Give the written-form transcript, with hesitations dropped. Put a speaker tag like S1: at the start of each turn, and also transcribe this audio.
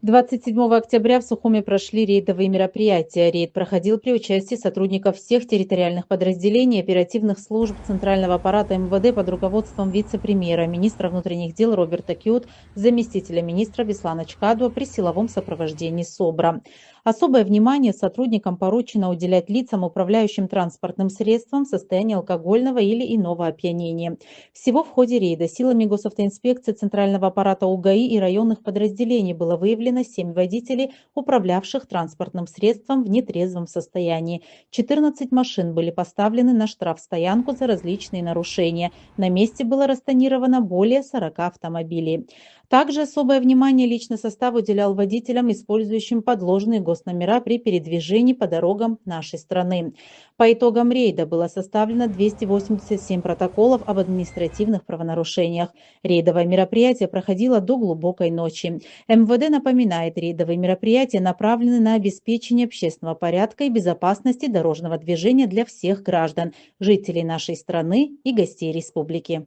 S1: 27 октября в Сухуме прошли рейдовые мероприятия. Рейд проходил при участии сотрудников всех территориальных подразделений оперативных служб Центрального аппарата МВД под руководством вице-премьера, министра внутренних дел Роберта Кют, заместителя министра Беслана Чкадуа при силовом сопровождении СОБРа. Особое внимание сотрудникам поручено уделять лицам, управляющим транспортным средством в состоянии алкогольного или иного опьянения. Всего в ходе рейда силами госавтоинспекции Центрального аппарата УГАИ и районных подразделений было выявлено 7 водителей, управлявших транспортным средством в нетрезвом состоянии. 14 машин были поставлены на штрафстоянку за различные нарушения. На месте было растонировано более 40 автомобилей. Также особое внимание личный состав уделял водителям, использующим подложные госномера при передвижении по дорогам нашей страны. По итогам рейда было составлено 287 протоколов об административных правонарушениях. Рейдовое мероприятие проходило до глубокой ночи. МВД напоминает, рейдовые мероприятия направлены на обеспечение общественного порядка и безопасности дорожного движения для всех граждан, жителей нашей страны и гостей республики.